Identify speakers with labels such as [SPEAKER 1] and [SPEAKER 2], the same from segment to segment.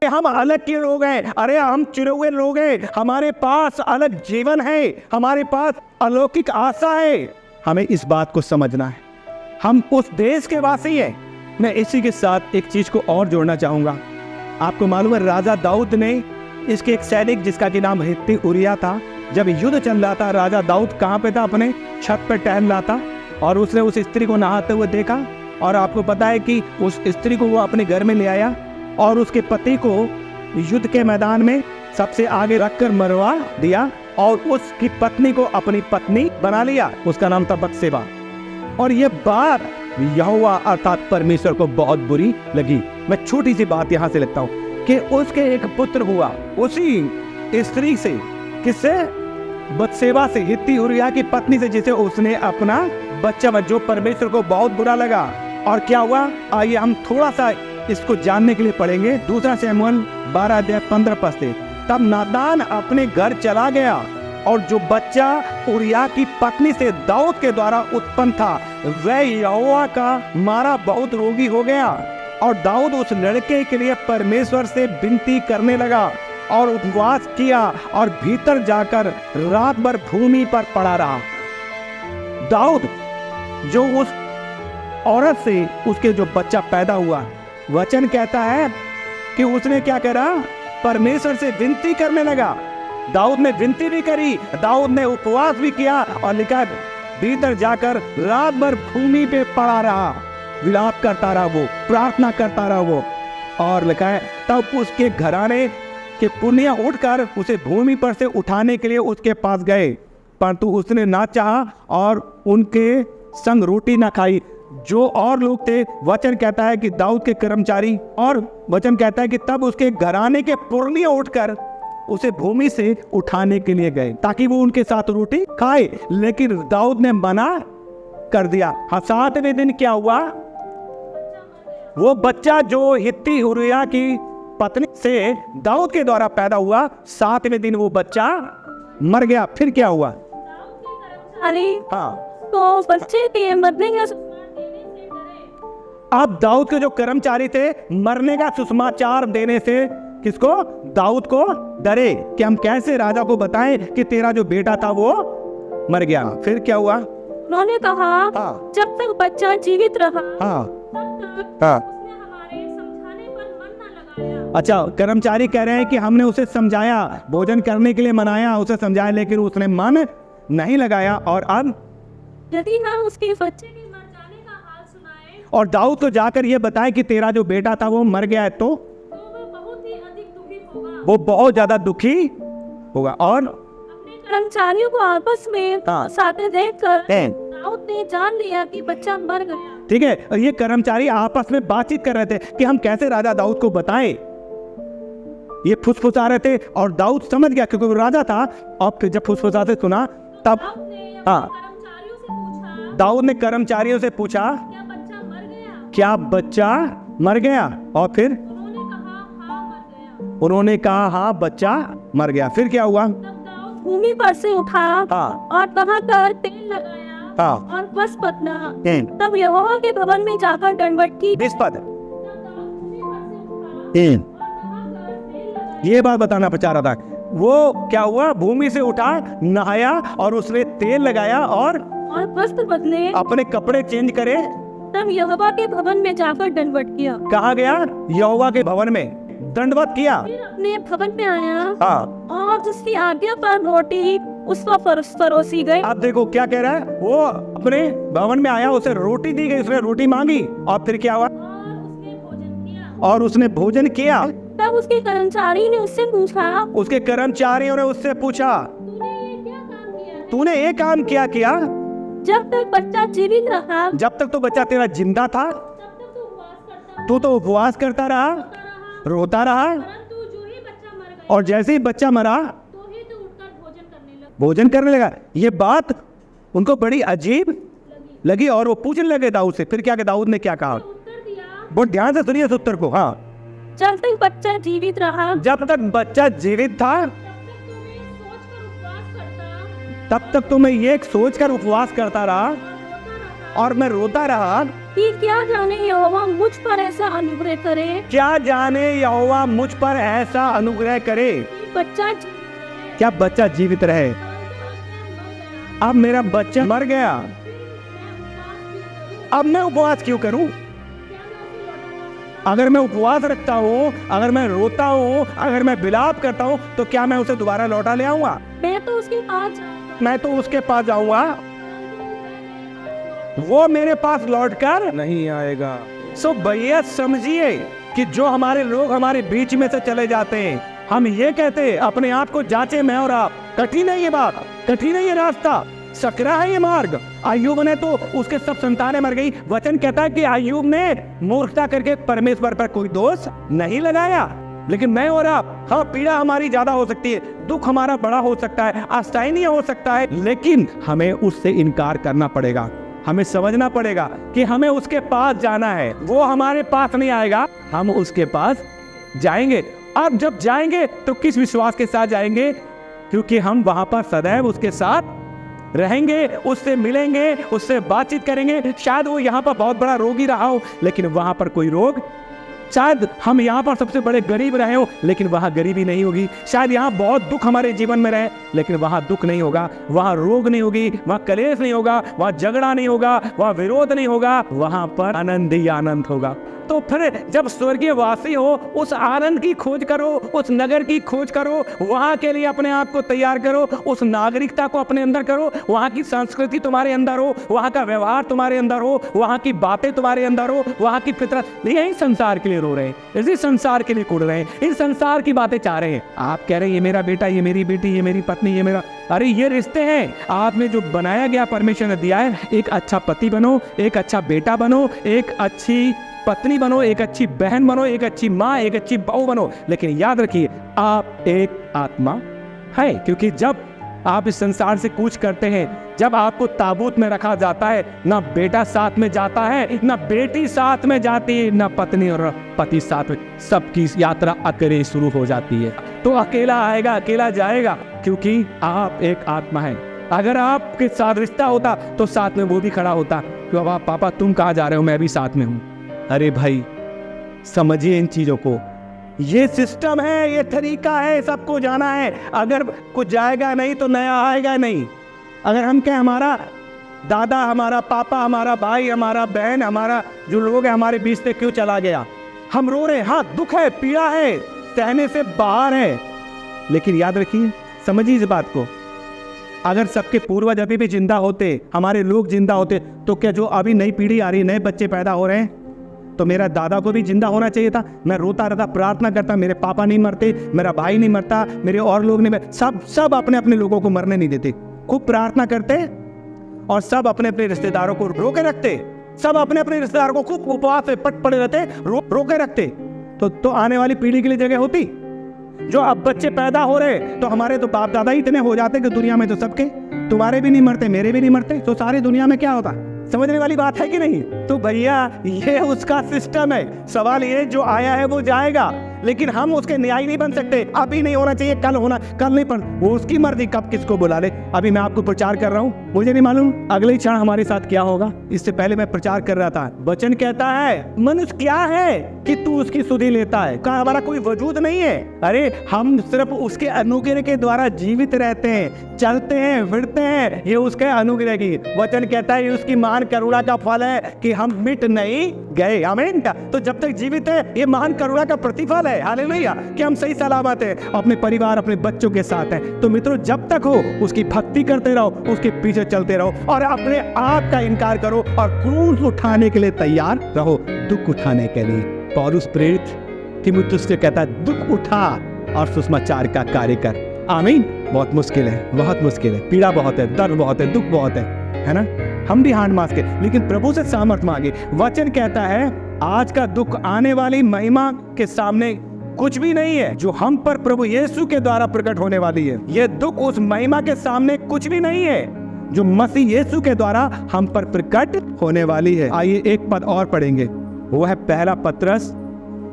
[SPEAKER 1] हम अलग के लोग हैं, अरे हम चुने हुए लोग हैं, हमारे पास अलग जीवन है, हमारे पास अलौकिक आशा है। हमें इस बात को समझना है, हम उस देश के वासी हैं। मैं इसी के साथ एक चीज को और जोड़ना चाहूंगा। आपको मालूम है राजा दाऊद ने, इसके एक सैनिक जिसका कि नाम हित्ती उरिया था, जब युद्ध चल रहा था, राजा दाऊद कहाँ पे था? अपने छत पे टहल रहा था और उसने उस स्त्री को नहाते हुए देखा। और आपको पता है कि उस स्त्री को वो अपने घर में ले आया और उसके पति को युद्ध के मैदान में सबसे आगे रखकर मरवा दिया और उसकी पत्नी को अपनी पत्नी बना लिया। उसका नाम था बत्सेबा। और ये बात यहोवा अर्थात परमेश्वर को बहुत बुरी लगी। मैं छोटी सी बात यहाँ से लिखता हूँ कि उसके एक पुत्र हुआ उसी स्त्री से, किससे? बत्सेबा से, हित्ती उरिया की पत्नी से, जिसे उसने अपना बच्चा, जो परमेश्वर को बहुत बुरा लगा। और क्या हुआ? आइए हम थोड़ा सा इसको जानने के लिए पढ़ेंगे। दूसरा शमूएल 12 अध्याय 15 पद से। तब नातान अपने घर चला गया और जो बच्चा उरिया की पत्नी से दाऊद के द्वारा उत्पन्न था वह यहोवा का मारा बहुत रोगी हो गया। और दाऊद उस लड़के के लिए परमेश्वर से विनती करने लगा और उपवास किया और भीतर जाकर रात भर भूमि पर पड़ा रहा। दाऊद जो उस औरत से उसके जो बच्चा पैदा हुआ, वचन कहता है कि उसने क्या करा? परमेश्वर से विनती करने लगा। दाऊद ने विनती भी करी, दाऊद ने उपवास भी किया और लिखा भीतर जाकर रात भर भूमि पे पड़ा रहा, विलाप करता रहा, वो प्रार्थना करता रहा वो। और लिखा है तब उसके घराने के पुण्य उठकर उसे भूमि पर से उठाने के लिए उसके पास गए, परंतु उसने ना चाहा और उनके संग रोटी ना खाई। जो और लोग थे, वचन कहता है कि दाऊद के कर्मचारी, और वचन कहता है कि तब उसके घराने के पुण्य उठकर उसे भूमि से उठाने के लिए गए ताकि वो उनके साथ रोटी खाए, लेकिन दाऊद ने मना कर दिया। हाँ, 7वें दिन क्या हुआ? वो बच्चा जो हित्ती उरिया की पत्नी से दाऊद के द्वारा पैदा हुआ, 7वें दिन वो बच्चा मर गया। फिर क्या हुआ? हाँ,
[SPEAKER 2] तो बच्चे के मरने का
[SPEAKER 1] अब दाऊद के जो कर्मचारी थे मरने का सुसमाचार देने से किसको? दाऊद को डरे कि हम कैसे राजा को बताएं कि तेरा जो बेटा था वो मर गया। फिर क्या हुआ?
[SPEAKER 2] उन्होंने कहा
[SPEAKER 1] हाँ,
[SPEAKER 2] जब तक बच्चा जीवित रहा
[SPEAKER 1] हाँ,
[SPEAKER 2] तब तक
[SPEAKER 1] हाँ।
[SPEAKER 2] उसने हमारे समझाने पर मन न लगाया।
[SPEAKER 1] अच्छा, कर्मचारी कह रहे हैं कि हमने उसे समझाया, भोजन करने के लिए मनाया, उसे समझाया, लेकिन उसने मन नहीं लगाया। और अब
[SPEAKER 2] यदि हम उसके बच्चे के मर जाने का हाल सुनाए
[SPEAKER 1] और दाऊद को जाकर ये बताए कि तेरा जो बेटा था वो मर गया है, तो
[SPEAKER 2] वह बहुत ही अधिक दुखी होगा।
[SPEAKER 1] वो बहुत ज्यादा दुखी होगा। और
[SPEAKER 2] अपने कर्मचारियों को आपस में
[SPEAKER 1] हाँ।
[SPEAKER 2] साथे देखकर
[SPEAKER 1] हैं।
[SPEAKER 2] दाऊद ने जान लिया कि बच्चा मर गया।
[SPEAKER 1] ठीक है, और ये कर्मचारी आपस में बातचीत कर रहे थे कि हम कैसे राजा दाऊद को बताएं। ये फुसफुसा रहे थे और दाऊद समझ गया क्योंकि वो राजा था। और फिर जब फुसफुसाते सुना तब
[SPEAKER 2] दाऊद ने
[SPEAKER 1] हाँ।
[SPEAKER 2] कर्मचारियों से पूछा,
[SPEAKER 1] दाऊद ने कर्मचारियों से पूछा
[SPEAKER 2] क्या बच्चा मर गया?
[SPEAKER 1] क्या बच्चा मर गया? और फिर
[SPEAKER 2] उन्होंने कहा हाँ मर गया।
[SPEAKER 1] उन्होंने कहा हाँ बच्चा मर गया। फिर क्या हुआ?
[SPEAKER 2] तब दाऊद भूमि पर से उठा
[SPEAKER 1] हाँ,
[SPEAKER 2] और नहाकर तेल लगाया
[SPEAKER 1] हाँ।
[SPEAKER 2] और बस बदला।
[SPEAKER 1] हैं।
[SPEAKER 2] तब यहोवा के भवन में जाकर दंडवत की।
[SPEAKER 1] 20 पद।
[SPEAKER 2] तब दाऊद भूमि पर से उठा
[SPEAKER 1] हैं।
[SPEAKER 2] और नहाकर तेल लगाया।
[SPEAKER 1] ये बात बताना चाह रहा था। वो क्या हुआ? भूमि से उठा, नहाया और उसने तेल लगाया और
[SPEAKER 2] वस्त्र बदले।
[SPEAKER 1] अपने कपड़े चेंज करे।
[SPEAKER 2] तब यहोवा के भवन में जाकर दंडवत किया।
[SPEAKER 1] कहा गया? यहोवा के भवन में दंडवत किया।
[SPEAKER 2] फिर अपने भवन में आया
[SPEAKER 1] हाँ,
[SPEAKER 2] और उसकी आज्ञा पर रोटी उसको परोसी गई।
[SPEAKER 1] अब देखो क्या कह रहा है। वो अपने भवन में आया, उसे रोटी दी गई, उसने रोटी मांगी और फिर क्या हुआ? और उसने भोजन किया।
[SPEAKER 2] तब उसके कर्मचारी ने उससे पूछा,
[SPEAKER 1] उसके कर्मचारियों ने उससे पूछा तूने ये काम क्या किया?
[SPEAKER 2] जब तक बच्चा जीवित रहा
[SPEAKER 1] जब तक तो बच्चा तेरा जिंदा था तू तो उपवास करता रहा, रोता रहा,
[SPEAKER 2] परंतु जो ही बच्चा मर गया
[SPEAKER 1] और जैसे ही बच्चा मरा
[SPEAKER 2] तो ही तो उठकर
[SPEAKER 1] भोजन करने लगा। ये बात उनको बड़ी अजीब लगी और वो पूछने लगे दाऊद से। फिर क्या कि दाऊद ने क्या कहा?
[SPEAKER 2] उत्तर दिया,
[SPEAKER 1] बहुत ध्यान से सुनिए इस उत्तर को। हाँ,
[SPEAKER 2] जब तक बच्चा जीवित रहा
[SPEAKER 1] जब तक बच्चा जीवित था
[SPEAKER 2] तब तक तो मैं सोचकर उपवास करता
[SPEAKER 1] तब तक तो मैं ये सोचकर उपवास करता रहा
[SPEAKER 2] और रोता रहा
[SPEAKER 1] और मैं रोता रहा।
[SPEAKER 2] कि क्या जाने यहोवा मुझ पर ऐसा अनुग्रह करे,
[SPEAKER 1] क्या जाने यहोवा मुझ पर ऐसा अनुग्रह करे,
[SPEAKER 2] बच्चा
[SPEAKER 1] क्या बच्चा जीवित रहे। अब मेरा बच्चा मर गया, अब मैं उपवास क्यों करूं? अगर मैं उपवास रखता हूं, अगर मैं रोता हूं, अगर मैं विलाप करता हूं, तो क्या मैं उसे दोबारा लौटा ले आऊंगा?
[SPEAKER 2] मैं तो उसके पास
[SPEAKER 1] जाऊंगा, वो मेरे पास लौटकर नहीं आएगा। सो भैया समझिए कि जो हमारे लोग हमारे बीच में से चले जाते हैं, हम ये कहते हैं अपने आप को जांचे मैं और आप। कठिन है ये बात, कठिन है ये रास्ता, सकरा है ये मार्ग। अय्यूब ने तो उसके सब संतानें मर गई। वचन कहता है कि अय्यूब ने मूर्खता करके परमेश्वर पर कोई दोष नहीं लगाया। लेकिन मैं और आप, हाँ, पीड़ा हमारी ज्यादा हो सकती है, दुख हमारा बड़ा हो सकता है, असहनीय हो सकता है, लेकिन हमें उससे इनकार करना पड़ेगा। हमें समझना पड़ेगा कि हमें उसके पास जाना है। वो हमारे पास नहीं आएगा, हम उसके पास जाएंगे। अब जब जाएंगे तो किस विश्वास के साथ जाएंगे? क्योंकि हम वहां पर सदैव उसके साथ रहेंगे, उससे मिलेंगे, उससे बातचीत करेंगे। शायद वो यहाँ पर बहुत बड़ा रोगी रहा हो, लेकिन वहां पर कोई रोग, शायद हम यहाँ पर सबसे बड़े गरीब रहे हो, लेकिन वहाँ गरीबी नहीं होगी। शायद यहाँ बहुत दुख हमारे जीवन में रहे, लेकिन वहाँ दुख नहीं होगा, वहाँ रोग नहीं होगी, वहाँ कलेश नहीं होगा, वहाँ झगड़ा नहीं होगा, वहाँ विरोध नहीं होगा, वहाँ पर आनंद ही आनंद होगा। तो फिर जब स्वर्गीय वासी हो, उस आनंद की खोज करो, उस नगर की खोज करो, वहाँ के लिए अपने आप को तैयार करो, उस नागरिकता को अपने अंदर करो, वहाँ की संस्कृति तुम्हारे अंदर हो, वहाँ का व्यवहार तुम्हारे अंदर हो, वहाँ की बातें तुम्हारे अंदर हो, वहाँ की फितरत। यही संसार के लिए रो रहे हैं, इसी संसार के लिए कुड़ रहे हैं, इन संसार की बातें चाह रहे हैं। आप कह रहे हैं ये मेरा बेटा, ये मेरी बेटी, ये मेरी पत्नी, ये मेरा, अरे ये रिश्ते हैं आपने जो बनाया गया, परमेश्वर ने दिया है। एक अच्छा पति बनो, एक अच्छा बेटा बनो, एक अच्छी पत्नी बनो, एक अच्छी बहन बनो, एक अच्छी माँ, एक अच्छी बहू बनो। लेकिन याद रखिए आप एक आत्मा है, क्योंकि जब आप इस संसार से कूच करते हैं, जब आपको ताबूत में रखा जाता है, ना बेटा साथ में जाता है, ना बेटी साथ में जाती है, ना पत्नी और पति साथ में, सबकी यात्रा अकेले शुरू हो जाती है। तो अकेला आएगा, अकेला जाएगा, क्योंकि आप एक आत्मा है। अगर आपके साथ रिश्ता होता तो साथ में वो भी खड़ा होता कि बाबा पापा तुम कहाँ जा रहे हो, मैं भी साथ में हूँ। अरे भाई समझिए इन चीजों को, ये सिस्टम है, ये तरीका है, सबको जाना है। अगर कुछ जाएगा नहीं तो नया आएगा नहीं। अगर हम कहें हमारा दादा, हमारा पापा, हमारा भाई, हमारा बहन, हमारा जो लोग है हमारे बीच से क्यों चला गया, हम रो रहे हैं, हाँ दुख है, पीड़ा है, सहने से बाहर है। लेकिन याद रखिए, समझिए इस बात को, अगर सबके पूर्वज अभी भी जिंदा होते, हमारे लोग जिंदा होते, तो क्या जो अभी नई पीढ़ी आ रही, नए बच्चे पैदा हो रहे हैं, तो मेरा दादा को भी जिंदा होना चाहिए था। मैं रोता रहता, प्रार्थना करता, मेरे पापा नहीं मरते, मेरा भाई नहीं मरता, मेरे और लोग नहीं, सब अपने अपने लोगों को मरने नहीं देते, खूब प्रार्थना करते, और सब अपने अपने रिश्तेदारों को रोके रखते, सब अपने अपने रिश्तेदारों को खूब उपवास से पट पड़े रहते, रोके रखते, तो आने वाली पीढ़ी के लिए जगह होती। जो अब बच्चे पैदा हो रहे, तो हमारे तो बाप दादा ही इतने हो जाते कि दुनिया में तो सबके, तुम्हारे भी नहीं मरते, मेरे भी नहीं मरते, तो सारी दुनिया में क्या होता? समझने वाली बात है कि नहीं? तो भैया ये उसका सिस्टम है। सवाल ये, जो आया है वो जाएगा, लेकिन हम उसके न्याय नहीं बन सकते। अभी नहीं होना चाहिए, कल होना, कल नहीं, पर वो उसकी मर्जी कब किसको बुला ले। अभी मैं आपको प्रचार कर रहा हूँ, मुझे नहीं मालूम अगले क्षण हमारे साथ क्या होगा। इससे पहले मैं प्रचार कर रहा था, वचन कहता है मनुष्य क्या है कि तू उसकी सुधि लेता है, का हमारा कोई वजूद नहीं है। अरे हम सिर्फ उसके अनुग्रह के द्वारा जीवित रहते हैं, चलते हैं, फिरते हैं, ये उसके अनुग्रह की। वचन कहता है ये उसकी महान करुणा का फल है कि हम मिट नहीं गए। आमीन। तो जब तक जीवित है, ये महान करुणा का प्रतिफल है, हालेलुया, कि हम सही सलामत है, अपने परिवार, अपने बच्चों के साथ हैं। तो मित्रों, जब तक हो उसकी भक्ति करते रहो, उसके पीछे चलते रहो, और अपने आप का इनकार करो, और क्रूस उठाने के लिए तैयार रहो, दुख उठाने के लिए। पौलुस प्रेरित तीमुथियुस से कहता है, दुख उठा और सुसमाचार का कार्य कर। आमीन। बहुत मुश्किल है, बहुत मुश्किल है, पीड़ा बहुत है, दर्द बहुत है, दुख बहुत है ना? हम भी हाथ मास के, लेकिन प्रभु से सामर्थ मांगे। वचन कहता है आज का दुख आने वाली महिमा के सामने कुछ भी नहीं है, जो हम पर प्रभु यीशु के द्वारा प्रकट होने वाली है। यह दुख उस महिमा के सामने कुछ भी नहीं है, जो मसीह यीशु के द्वारा हम पर प्रकट होने वाली है। आइए एक पद और पढ़ेंगे, वो है पहला पत्रस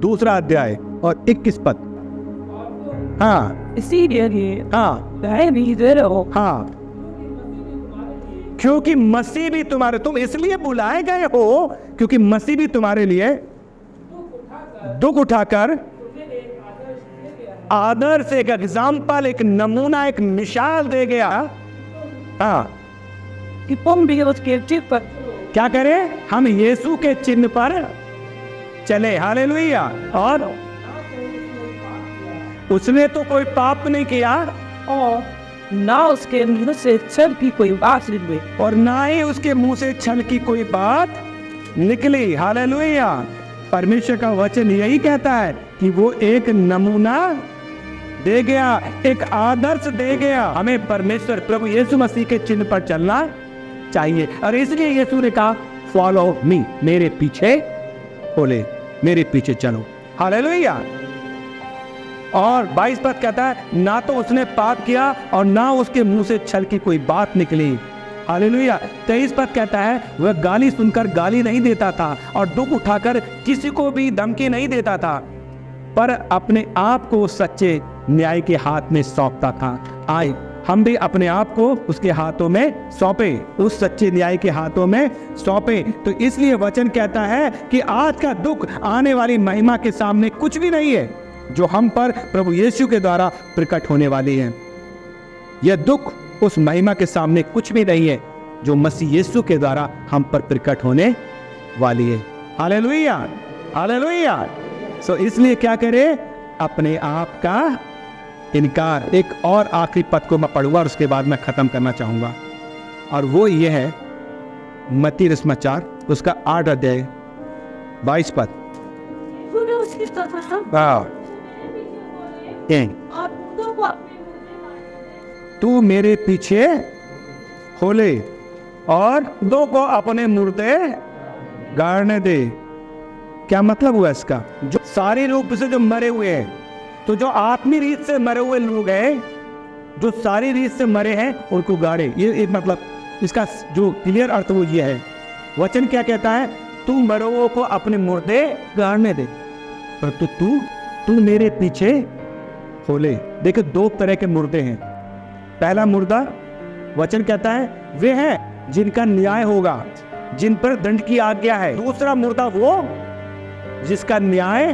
[SPEAKER 1] 2 अध्याय और 21 पद। हाँ,
[SPEAKER 2] इसीलिए
[SPEAKER 1] हाँ,
[SPEAKER 2] मैं भी इधर हूँ।
[SPEAKER 1] हाँ, क्योंकि मसीह भी तुम्हारे, तुम इसलिए बुलाए गए हो क्योंकि मसीह भी तुम्हारे लिए दुख उठाकर आदर्श, एक एग्जाम्पल, एक नमूना, एक मिसाल दे गया। हाँ,
[SPEAKER 2] कि तुम भी उसके चित पर
[SPEAKER 1] क्या करें? हम यीशु के चिन्ह पर चले। हालेलुया। और उसने तो कोई पाप नहीं किया
[SPEAKER 2] और ना उसके मुंह से छल की कोई बात निकली।
[SPEAKER 1] और ना ही उसके मुंह से छल की कोई बात निकली। हालेलुया। परमेश्वर का वचन यही कहता है कि वो एक नमूना दे गया, एक आदर्श दे गया। हमें परमेश्वर प्रभु यीशु मसीह के चिन्ह पर चलना चाहिए। और इसलिए यीशु ने कहा फॉलो मी, मेरे पीछे बोले, मेरे पीछे चलो। हालेलुया। और 22 पद कहता है ना तो उसने पाप किया और ना उसके मुंह से छल की कोई बात निकली। हालेलुया। 23 पद कहता है वह गाली सुनकर गाली नहीं देता था और दुख उठाकर किसी को भी धमकी नहीं देता था, पर अपने आप को सच्चे न्याय के हाथ में सौंपता था। आए हम भी अपने आप को उसके हाथों में सौंपे, उस सच्चे न्याय के हाथों में सौंपे। तो इसलिए वचन कहता है कि आज का दुख आने वाली महिमा के सामने कुछ भी नहीं है जो हम पर प्रभु यीशु के द्वारा प्रकट होने वाली है। यह दुख उस महिमा के सामने कुछ भी नहीं है जो मसीह यीशु के द्वारा हम पर प्रकट होने वाली है। Hallelujah, hallelujah. सो इसलिए क्या करें? अपने आप का इनकार। एक और आखिरी पद को मैं पढ़ूंगा और उसके बाद मैं खत्म करना चाहूंगा, और वो ये है मत्ती रसमाचार उसका 8 अध्याय 22 पद।
[SPEAKER 2] तूने उसकी तरफ और मुर्दों को अपने मुंह में मार।
[SPEAKER 1] तू मेरे पीछे खोले और दो को अपने मुर्दे गाड़ने दे। क्या मतलब हुआ इसका? जो सारी रूप से जो मरे हुए हैं, तो जो आत्मी रीत से मरे हुए लोग हैं, जो सारी रीत से मरे हैं, उनको गाड़े। ये एक मतलब इसका जो क्लियर अर्थ वो ये है। वचन क्या कहता है? तू मरे हुओं को अपने मुर्दे गाड़ने दे, पर तू मेरे पीछे खोले। देखो दो तरह के मुर्दे हैं। पहला मुर्दा वचन कहता है वे हैं जिनका न्याय होगा, जिन पर दंड की आज्ञा है। दूसरा मुर्दा वो जिसका न्याय,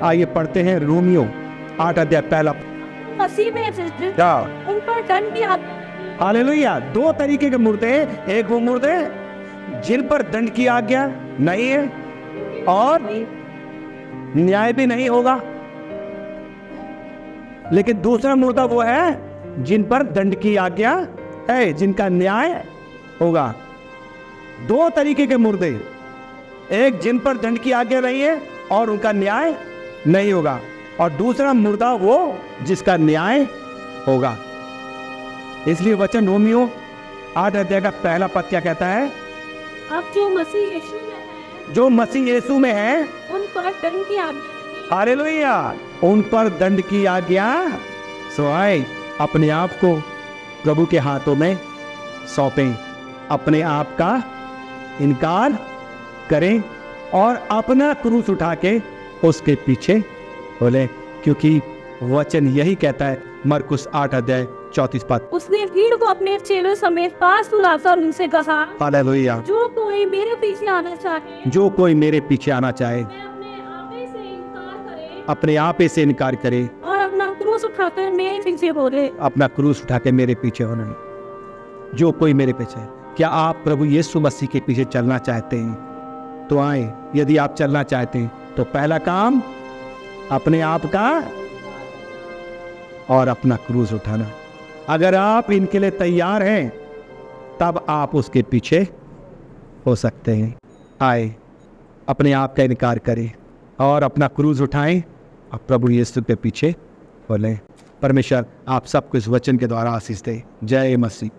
[SPEAKER 1] आइए पढ़ते हैं रोमियो 8 अध्याय पहला।
[SPEAKER 2] मसीह में उन पर दंड की आज्ञा।
[SPEAKER 1] हालेलुया। दो तरीके के मुर्दे हैं। एक वो मुर्दे जिन पर दंड की आज्ञा नहीं है और न्याय भी नहीं होगा, लेकिन दूसरा मुर्दा वो है जिन पर दंड की आज्ञा है, जिनका न्याय होगा। दो तरीके के मुर्दे, एक जिन पर दंड की आज्ञा नहीं है और उनका न्याय नहीं होगा, और दूसरा मुर्दा वो जिसका न्याय होगा। इसलिए वचन रोमियो 8 अध्याय का पहला पद क्या कहता है?
[SPEAKER 2] अब जो मसीह यीशु में है,
[SPEAKER 1] जो मसीह यीशु में है
[SPEAKER 2] उन पर दंड की आज्ञा।
[SPEAKER 1] हालेलुया। उन पर दंड की आज्ञा। सो आए अपने आप को प्रभु के हाथों में सौंपें, अपने आप का इनकार करें और अपना क्रूस उठा के उसके पीछे बोले, क्योंकि वचन यही कहता है। मरकुस 8 अध्याय 34 पद।
[SPEAKER 2] उसने भीड़ को अपने चेलों समेत पास बुलाकर उनसे कहा,
[SPEAKER 1] हालेलुया।
[SPEAKER 2] जो कोई मेरे पीछे आना चाहे,
[SPEAKER 1] जो कोई मेरे पीछे आना चाहे,
[SPEAKER 2] अपने आपे से इनकार करे,
[SPEAKER 1] अपने आप से इनकार करे
[SPEAKER 2] और अपना क्रूस उठाकर मेरे पीछे बोले।
[SPEAKER 1] अपना क्रूस उठा के मेरे पीछे होना। जो कोई मेरे पीछे। क्या आप प्रभु यीशु मसीह के पीछे चलना चाहते हैं? तो आए। यदि आप चलना चाहते हैं तो पहला काम अपने आप का और अपना क्रूस उठाना। अगर आप इनके लिए तैयार हैं तब आप उसके पीछे हो सकते हैं। आए अपने आप का इनकार करें और अपना क्रूस उठाएं और प्रभु यीशु के पीछे बोलें। परमेश्वर आप सबको इस वचन के द्वारा आशीष दे। जय मसीह।